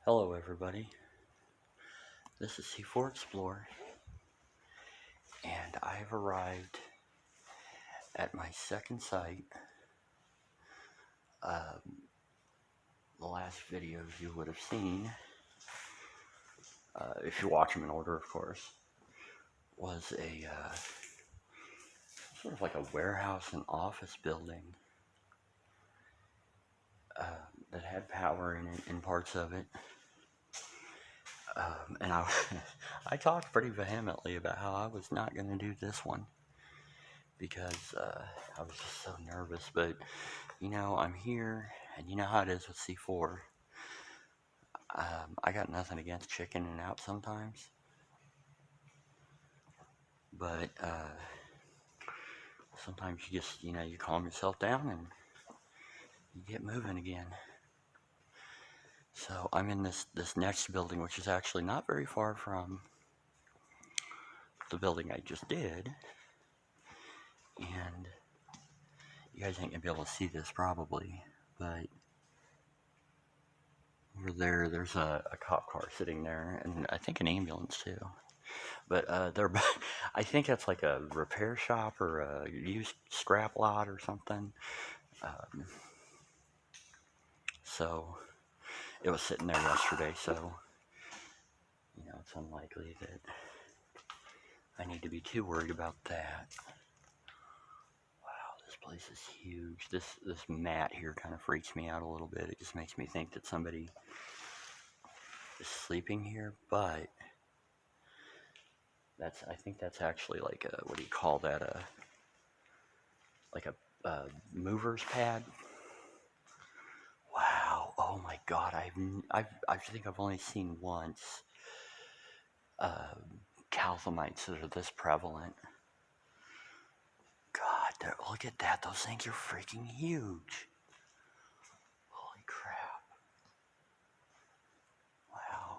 Hello everybody, this is C4 Explorer, and I've arrived at my second site. The last videos you would have seen, if you watch them in order of course, was a sort of like a warehouse and office building that had power in it, in parts of it. And I talked pretty vehemently about how I was not going to do this one because I was just so nervous, but you know, I'm here, and you know how it is with C4. I got nothing against chickening out sometimes, but sometimes you just, you calm yourself down and you get moving again. So I'm in this next building, which is actually not very far from the building I just did, and you guys ain't gonna be able to see this probably, but over there's a cop car sitting there, and I think an ambulance too. But I think that's like a repair shop or a used scrap lot or something. So it was sitting there yesterday, so it's unlikely that I need to be too worried about that. Wow, this place is huge. This mat here kind of freaks me out a little bit. It just makes me think that somebody is sleeping here, but I think that's actually like a, what do you call that? Like a mover's pad. Wow. Oh my God. I think I've only seen once calthamites that are this prevalent. God, look at that. Those things are freaking huge. Holy crap. Wow.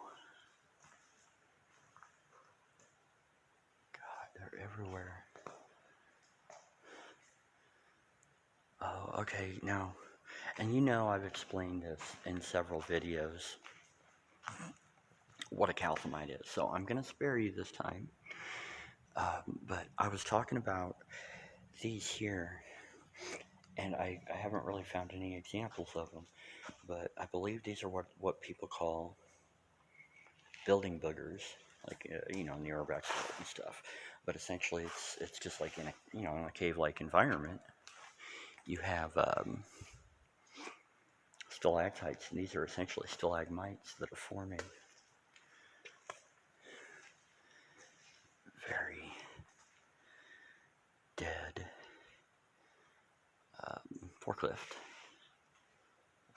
God, they're everywhere. Oh, okay. Now, and I've explained this in several videos, what a calthamite is. So I'm going to spare you this time. But I was talking about these here, and I haven't really found any examples of them, but I believe these are what people call building boogers, like in the urbex and stuff. But essentially, it's just like in a cave-like environment. You have stalactites, and these are essentially stalagmites that are forming. Very dead forklift.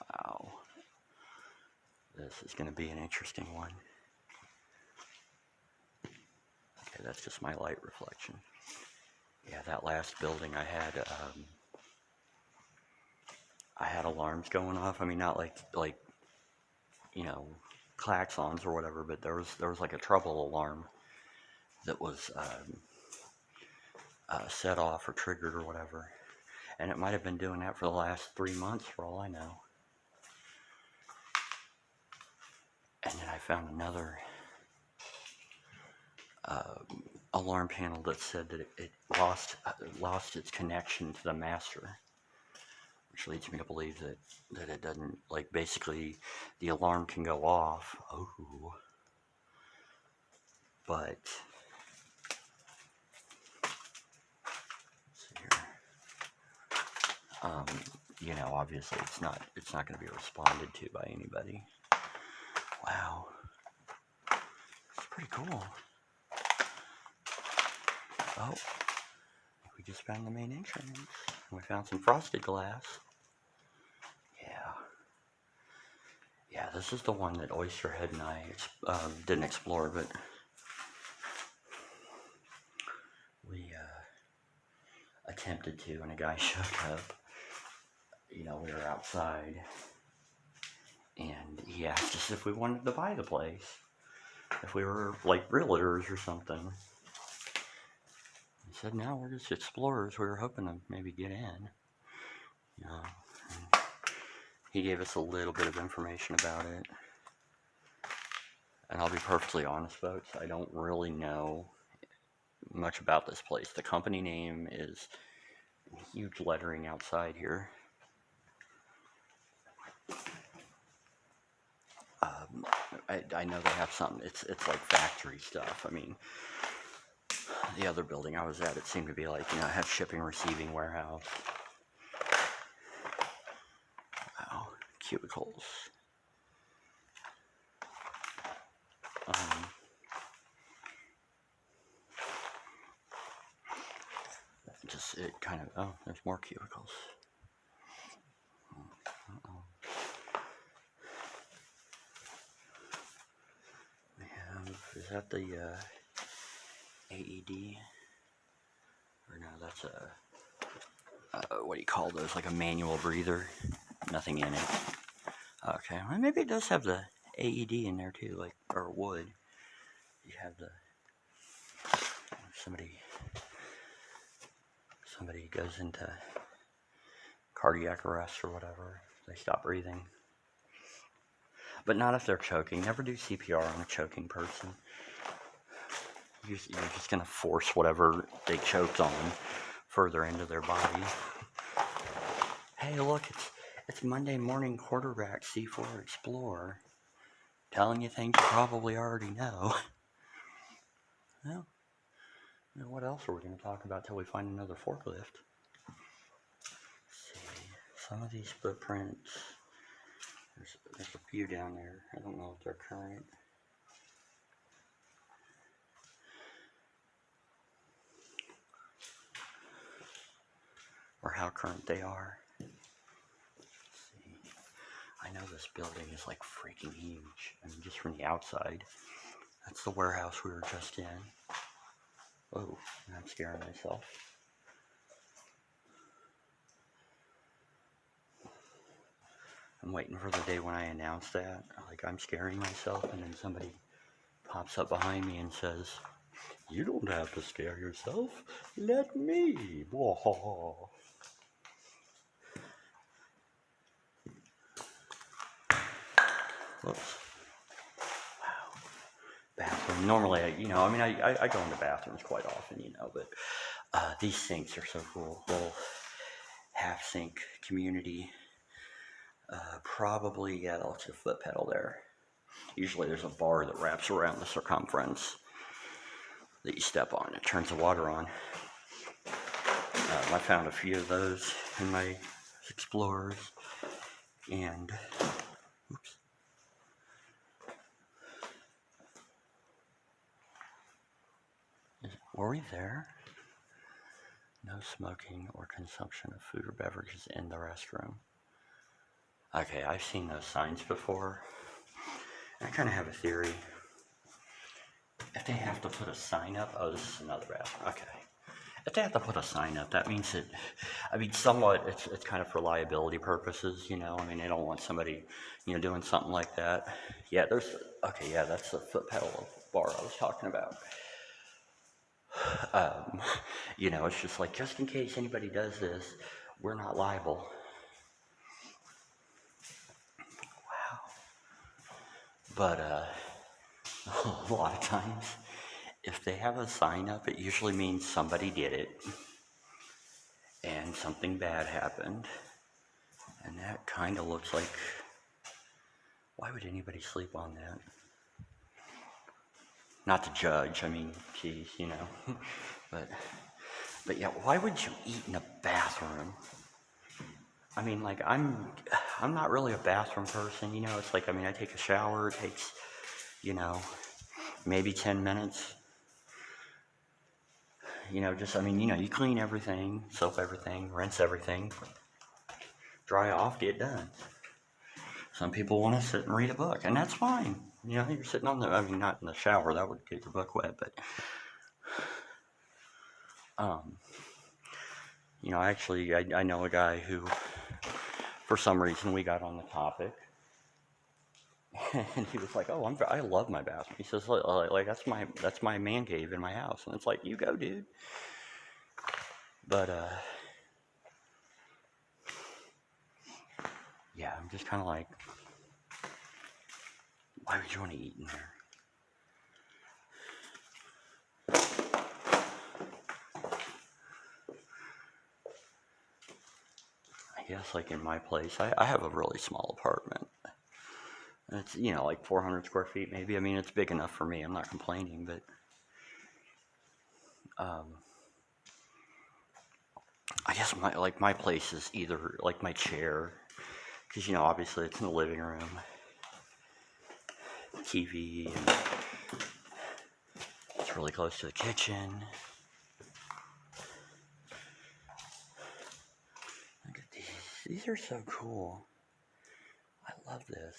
Wow. This is going to be an interesting one. Okay, that's just my light reflection. Yeah, that last building I had alarms going off. I mean, not like klaxons or whatever, but there was like a trouble alarm that was set off or triggered or whatever, and it might have been doing that for the last 3 months for all I know. And then I found another alarm panel that said that it lost its connection to the master, which leads me to believe that it doesn't, like, basically the alarm can go off. Oh, but let's see here. Obviously it's not going to be responded to by anybody. Wow, it's pretty cool. Oh, we just found the main entrance. We found some frosted glass. Yeah, this is the one that Oysterhead and I didn't explore, but we attempted to, and a guy showed up. We were outside, and he asked us if we wanted to buy the place, if we were like realtors or something. He said, no, we're just explorers. We were hoping to maybe get in. He gave us a little bit of information about it. And I'll be perfectly honest, folks, I don't really know much about this place. The company name is huge lettering outside here. Um, I know they have something. It's like factory stuff. I mean, the other building I was at, it seemed to be like, it had shipping, receiving, warehouse. Wow, cubicles. Um, it kind of, oh, there's more cubicles. Uh-oh. We have, is that the AED? Or no, that's what do you call those? Like a manual breather? Nothing in it. Okay, well, maybe it does have the AED in there too, like, or it would. You have the, somebody goes into cardiac arrest or whatever, they stop breathing. But not if they're choking. Never do CPR on a choking person. You're just going to force whatever they choked on further into their body. Hey, look, it's Monday morning quarterback C4 Explorer. Telling you things you probably already know. Well, what else are we going to talk about till we find another forklift? Let's see. Some of these footprints, there's a few down there. I don't know if they're current. Or how current they are. Let's see. I know this building is like freaking huge. I mean, just from the outside. That's the warehouse we were just in. Oh, I'm scaring myself. I'm waiting for the day when I announce that. Like, I'm scaring myself, and then somebody pops up behind me and says, "You don't have to scare yourself. Let me." Whoa. Whoops. Wow. Bathroom. Normally, I go into bathrooms quite often, but these sinks are so cool. Little half sink community. Probably, yeah, that's a foot pedal there. Usually there's a bar that wraps around the circumference that you step on. It turns the water on. I found a few of those in my Explorers. And, oops. Were we there? No smoking or consumption of food or beverages in the restroom. Okay, I've seen those signs before. I kind of have a theory. If they have to put a sign up, oh, this is another bathroom. Okay. If they have to put a sign up, that means somewhat, it's kind of for liability purposes, they don't want somebody, doing something like that. Yeah, that's the foot pedal bar I was talking about. It's just like, just in case anybody does this, we're not liable. Wow. But, a lot of times, if they have a sign up, it usually means somebody did it and something bad happened. And that kind of looks like, why would anybody sleep on that? Not to judge, geez, but yeah, why would you eat in a bathroom? I'm not really a bathroom person, it's like, I take a shower, it takes, maybe 10 minutes. You clean everything, soap everything, rinse everything, dry off, get done. Some people want to sit and read a book, and that's fine. You're sitting on not in the shower, that would get your book wet, but, actually, I know a guy who, for some reason, we got on the topic, and he was like, "Oh, I love my bathroom." He says, "Like that's my man cave in my house," and it's like, "You go, dude." But yeah, I'm just kind of like, why would you want to eat in there? guess like in my place, I have a really small apartment. It's, like 400 square feet maybe. I mean, it's big enough for me. I'm not complaining, but I guess my place is either like my chair, because obviously it's in the living room, TV, and it's really close to the kitchen. Look at these. These are so cool. I love this.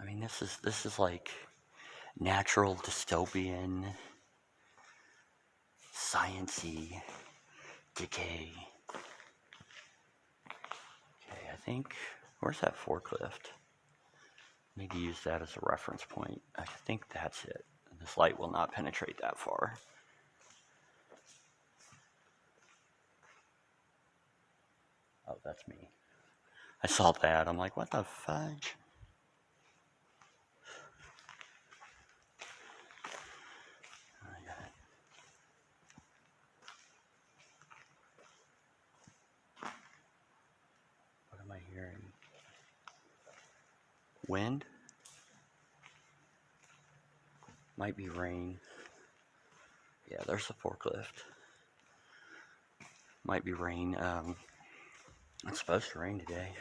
I mean, this is like natural dystopian, science-y decay. Okay, I think, where's that forklift? Need to use that as a reference point. I think that's it. This light will not penetrate that far. Oh, that's me. I saw that. I'm like, what the fudge? What am I hearing? Wind? Might be rain. Yeah, there's the forklift. Might be rain. It's supposed to rain today.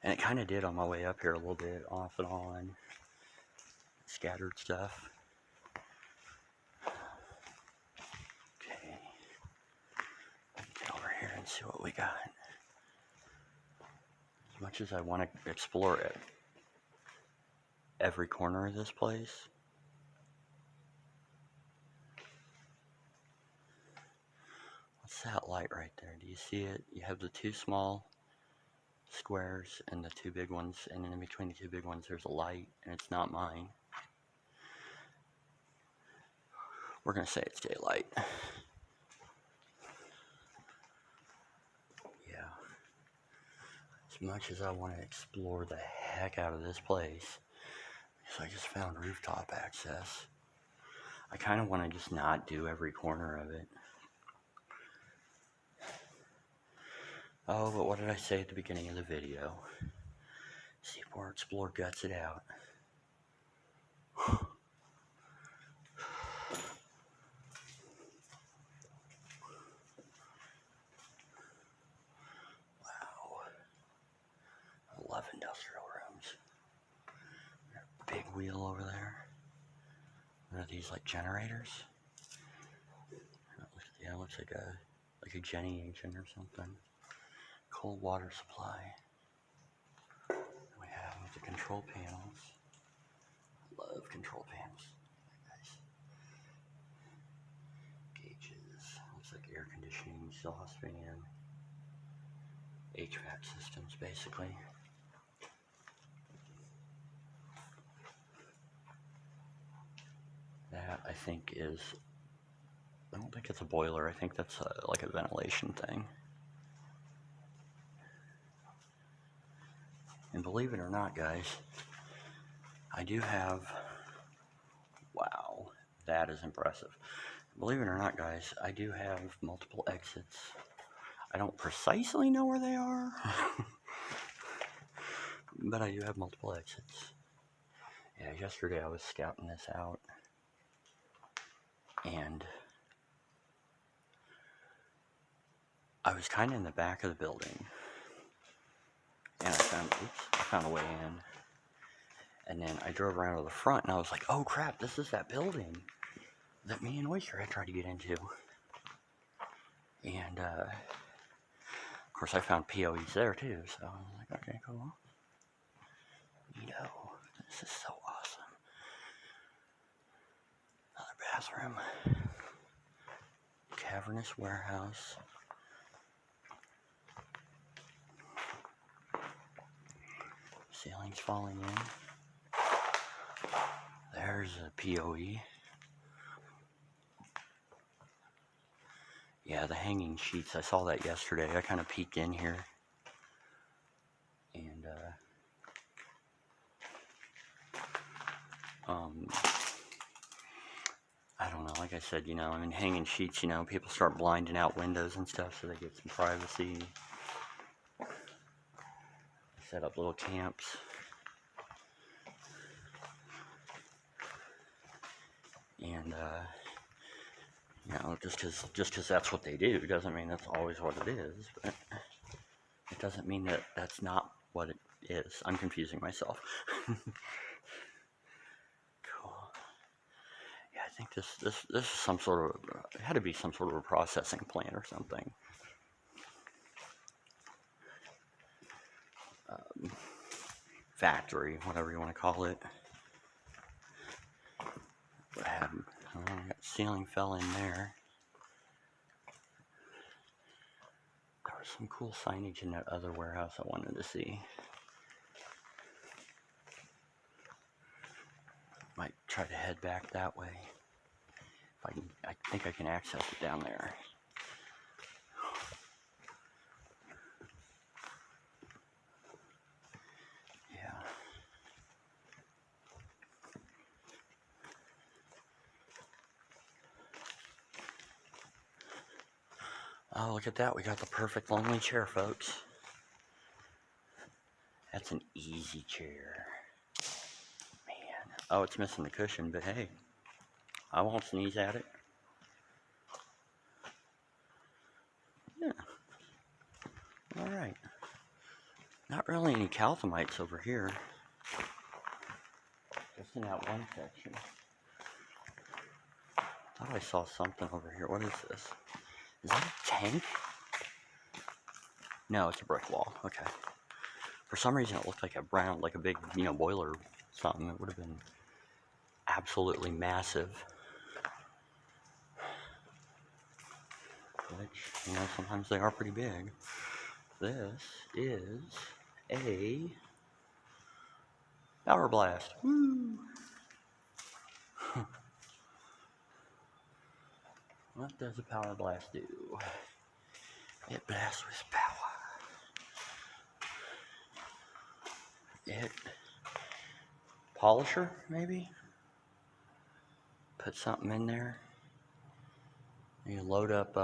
And it kind of did on my way up here a little bit, off and on. Scattered stuff. Okay. Get over here and see what we got. As much as I want to explore it, every corner of this place, what's that light right there? Do you see it? You have the two small squares and the two big ones, and then in between the two big ones there's a light, and it's not mine. We're gonna say it's daylight. Yeah. As much as I want to explore the heck out of this place, because I just found rooftop access, I kind of want to just not do every corner of it. Oh, but what did I say at the beginning of the video? C4 Explore guts it out. Wow. I love industrial rooms. Big wheel over there. What are these, like generators? Yeah, it looks like a Jenny engine or something. Cold water supply. We have the control panels. Love control panels. Nice. Gauges. Looks like air conditioning, exhaust fan. HVAC systems, basically. That, I think, is... I don't think it's a boiler. I think that's like a ventilation thing. And believe it or not, guys, I do have... Wow, that is impressive. Believe it or not, guys, I do have multiple exits. I don't precisely know where they are, but I do have multiple exits. Yeah, yesterday I was scouting this out, and I was kind of in the back of the building, and I found a way in. And then I drove around to the front, and I was like, oh crap, this is that building that me and Oyster had tried to get into. And, of course, I found POEs there, too, so I was like, okay, cool. This is so awesome. Another bathroom. Cavernous warehouse. Ceiling's falling in. There's a POE. Yeah, the hanging sheets. I saw that yesterday. I kind of peeked in here. And, I don't know. Like I said, I mean, hanging sheets, people start blinding out windows and stuff so they get some privacy. set up little camps. And, you know, just because that's what they do doesn't mean that's always what it is. But it doesn't mean that that's not what it is. I'm confusing myself. Cool. Yeah, I think this is some sort of, it had to be some sort of a processing plant or something. Factory, whatever you want to call it. That ceiling fell in there. There was some cool signage in that other warehouse I wanted to see. Might try to head back that way. If I can, I think I can access it down there. Yeah. Oh, look at that. We got the perfect lonely chair, folks. That's an easy chair. Man. Oh, it's missing the cushion, but hey, I won't sneeze at it. Yeah. Alright. Not really any calthamites over here. Just in that one section. Thought I saw something over here. What is this? Is that a tank? No, it's a brick wall. Okay. For some reason it looked like a brown, like a big, you know, boiler or something. It would have been absolutely massive. Which, you know, sometimes they are pretty big. This is a power blast. Woo! What does a power blast do? It blasts with power. It polisher, maybe? Put something in there. You load up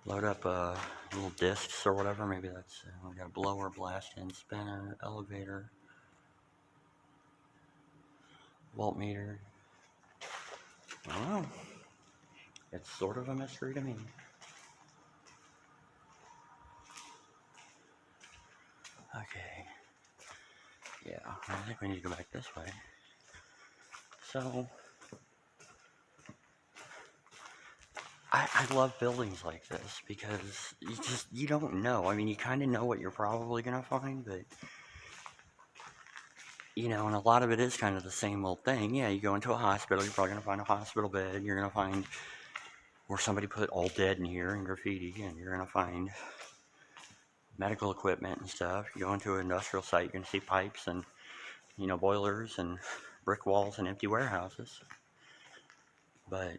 little discs or whatever. Maybe that's we got a blower, blast in, spinner, elevator, voltmeter. I don't know. It's sort of a mystery to me. Okay. Yeah, I think we need to go back this way. So, I love buildings like this because you don't know. I mean, you kind of know what you're probably going to find, but, you know, and a lot of it is kind of the same old thing. Yeah, you go into a hospital, you're probably going to find a hospital bed, you're going to find where somebody put all dead in here and graffiti, and you're going to find medical equipment and stuff. You go into an industrial site, you're going to see pipes and, you know, boilers and brick walls and empty warehouses. But,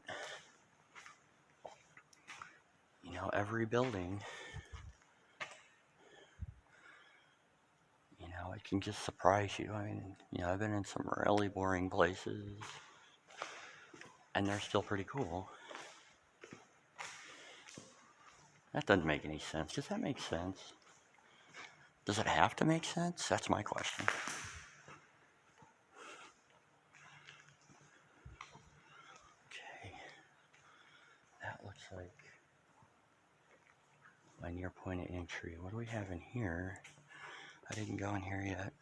you know, every building, you know, it can just surprise you. I mean, you know, I've been in some really boring places, and they're still pretty cool. That doesn't make any sense. Does that make sense? Does it have to make sense? That's my question. Okay. That looks like my near point of entry. What do we have in here? I didn't go in here yet.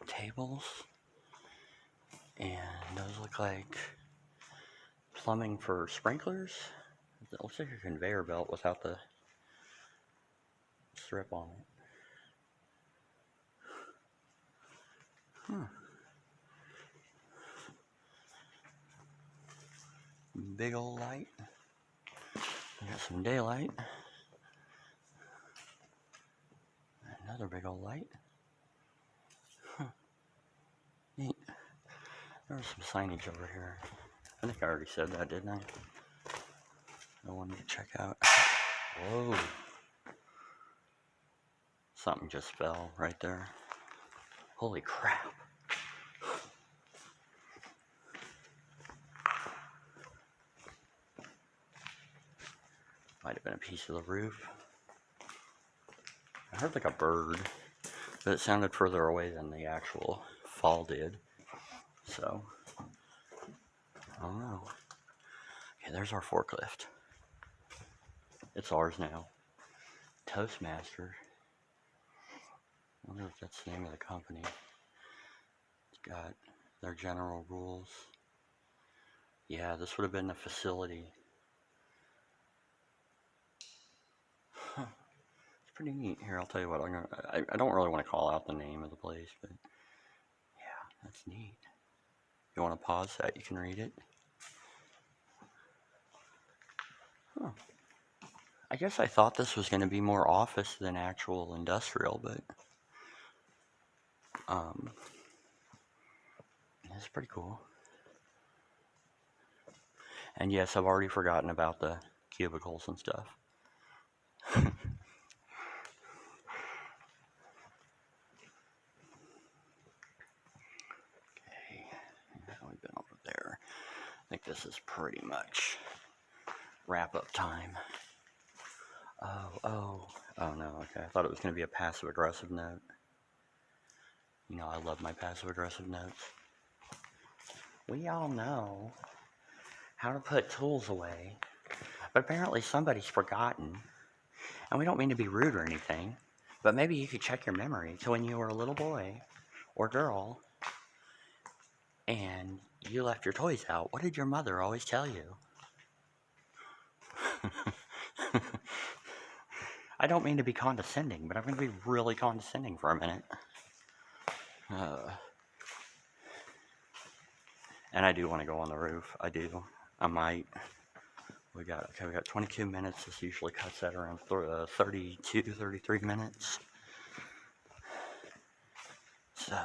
Tables. And those look like plumbing for sprinklers. It looks like a conveyor belt without the strip on it. Big old light. We got some daylight. Another big old light. Neat. There was some signage over here. I think I already said that, didn't I? I wanted to check out. Whoa. Something just fell right there. Holy crap. Might have been a piece of the roof. heard like a bird, but it sounded further away than the actual fall did. So, I don't know. Okay, there's our forklift. It's ours now. Toastmaster. I wonder if that's the name of the company. It's got their general rules. Yeah, this would have been the facility. Huh. It's pretty neat. Here, I'll tell you what. I don't really want to call out the name of the place, but yeah, that's neat. You want to pause that? You can read it. Huh. I guess I thought this was going to be more office than actual industrial, but it's pretty cool. And yes, I've already forgotten about the cubicles and stuff. Okay, we've been over there. I think this is pretty much wrap up time. Oh no, okay. I thought it was going to be a passive aggressive note. You know, I love my passive aggressive notes. We all know how to put tools away, but apparently somebody's forgotten. And we don't mean to be rude or anything, but maybe you could check your memory to when you were a little boy or girl and you left your toys out. What did your mother always tell you? I don't mean to be condescending, but I'm going to be really condescending for a minute. And I do want to go on the roof. I do. I might. We got 22 minutes. This usually cuts at around 32, 33 minutes. So,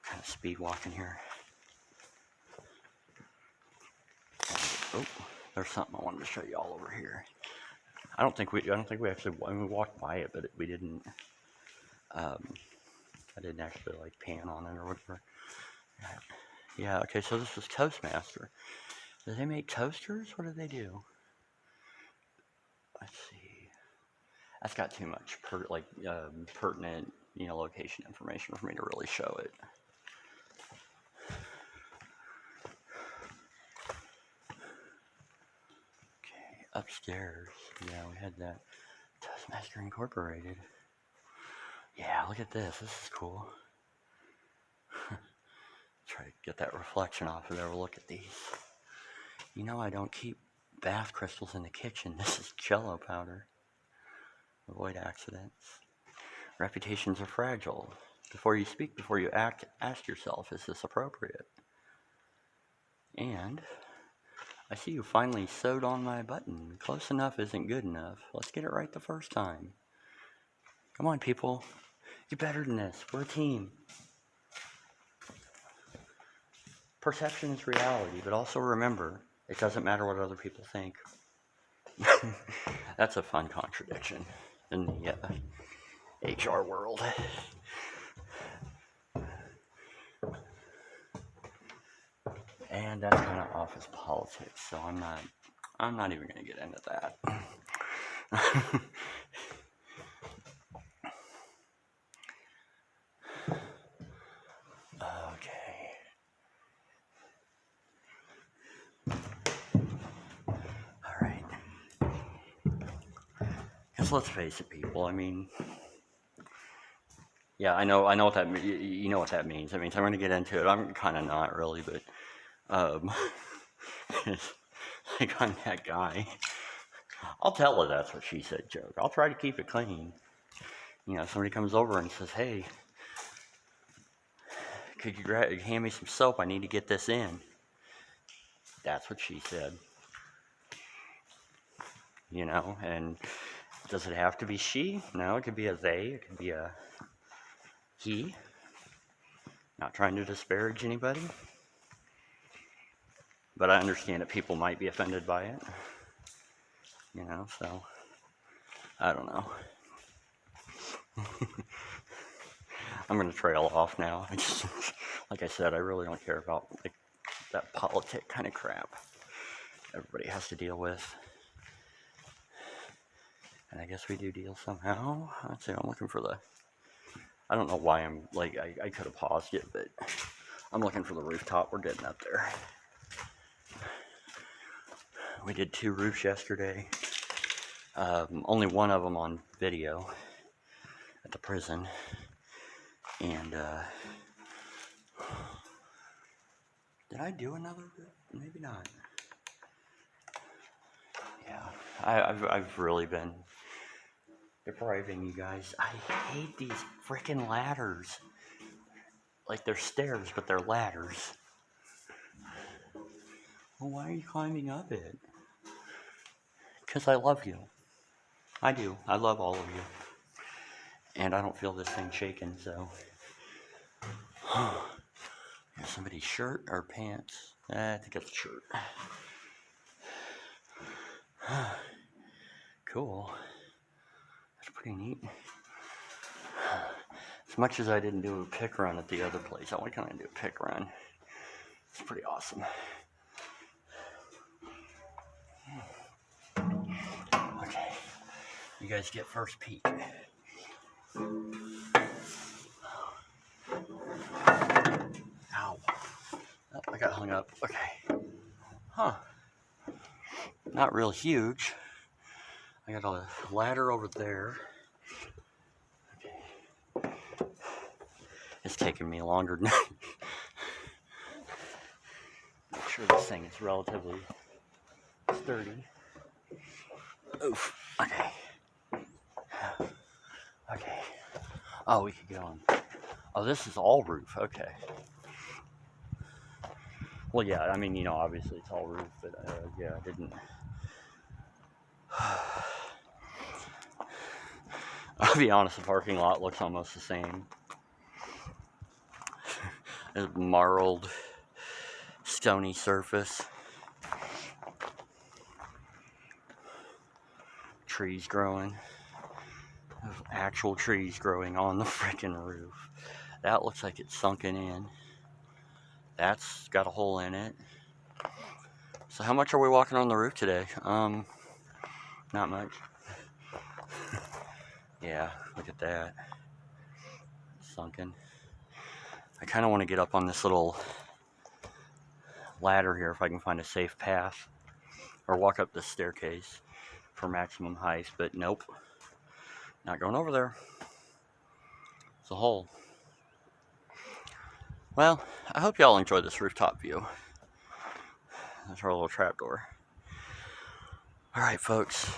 kind of speed walking here. Oh, there's something I wanted to show you all over here. I don't think we actually, I mean, we walked by it, but we didn't. I didn't actually like pan on it or whatever. Yeah. Okay. So this is Toastmaster. Do they make toasters? What do they do? Let's see. That's got too much pertinent, location information for me to really show it. Okay, upstairs. Yeah, we had that Toastmaster Incorporated. Yeah, look at this. This is cool. Try to get that reflection off of there. We'll look at these. You know, I don't keep bath crystals in the kitchen. This is Jello powder. Avoid accidents. Reputations are fragile. Before you speak, before you act, ask yourself, is this appropriate? And I see you finally sewed on my button. Close enough isn't good enough. Let's get it right the first time. Come on, people. You're better than this. We're a team. Perception is reality, but also remember, it doesn't matter what other people think. That's a fun contradiction in the HR world. And that's kind of office politics, so I'm not even going to get into that. Okay. All right. Because let's face it, people. I mean, yeah, I know what that means. You know what that means. I mean, I'm going to get into it. I'm kind of not really, but like I'm that guy. I'll tell her that's what she said joke. I'll try to keep it clean. You know, somebody comes over and says, "Hey, could you hand me some soap? I need to get this in." That's what she said. You know, and does it have to be she? No, it could be a they. It could be a he. Not trying to disparage anybody. But I understand that people might be offended by it. You know, so I don't know. I'm going to trail off now. Like I said, I really don't care about that politic kind of crap everybody has to deal with. And I guess we do deals somehow. Let's see, I'm looking for the... I don't know why I'm, like, I could have paused it, but I'm looking for the rooftop. We're getting up there. We did 2 roofs yesterday. Only one of them on video at the prison. And, did I do another roof? Maybe not. Yeah, I've really been depriving you guys. I hate these freaking ladders. Like, they're stairs, but they're ladders. Well, why are you climbing up it? Because I love you. I do. I love all of you. And I don't feel this thing shaking, so. Here's somebody's shirt or pants. I think it's a shirt. Cool. That's pretty neat. As much as I didn't do a pick run at the other place, I want to kind of do a pick run. It's pretty awesome. Okay, you guys get first peek. Ow. Oh, I got hung up. Okay. Huh. Not real huge. I got a ladder over there. Okay. It's taking me longer than... Make sure this thing is relatively sturdy. Oof. Okay. Okay. Oh, we could go on. Oh, this is all roof. Okay. Well, yeah, I mean, you know, obviously it's all roof, but yeah, I didn't. I'll be honest, the parking lot looks almost the same. It's marled, stony surface. Trees growing. There's actual trees growing on the freaking roof. That looks like it's sunken in. That's got a hole in it. So how much are we walking on the roof today? Not much. Yeah, look at that. Sunken. I kind of want to get up on this little ladder here if I can find a safe path. Or walk up this staircase for maximum height, but nope. Not going over there. It's a hole. Well, I hope y'all enjoyed this rooftop view. That's our little trapdoor. Alright, folks.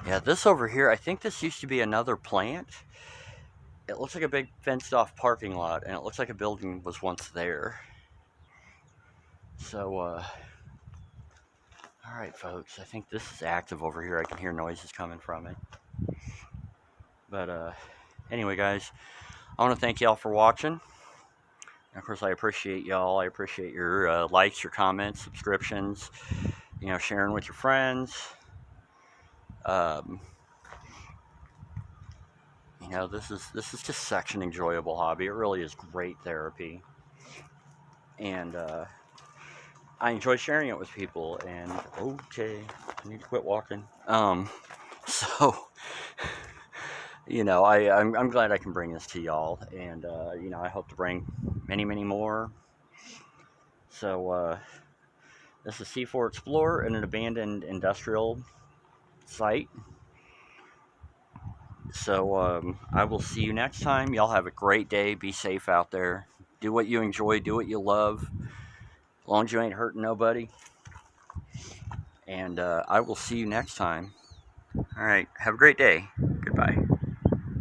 Yeah, this over here, I think this used to be another plant. It looks like a big fenced off parking lot, and it looks like a building was once there. So, alright, folks, I think this is active over here. I can hear noises coming from it. But, anyway, guys, I want to thank y'all for watching. And of course, I appreciate y'all. I appreciate your likes, your comments, subscriptions, you know, sharing with your friends. You know, this is just such an enjoyable hobby. It really is great therapy. And, I enjoy sharing it with people, and okay, I need to quit walking. So, you know, I'm glad I can bring this to y'all, and, you know, I hope to bring many, many more. So, this is C4 Explorer in an abandoned industrial site. So, I will see you next time. Y'all have a great day. Be safe out there. Do what you enjoy. Do what you love. As long as you ain't hurting nobody. And I will see you next time. Alright, have a great day. Goodbye.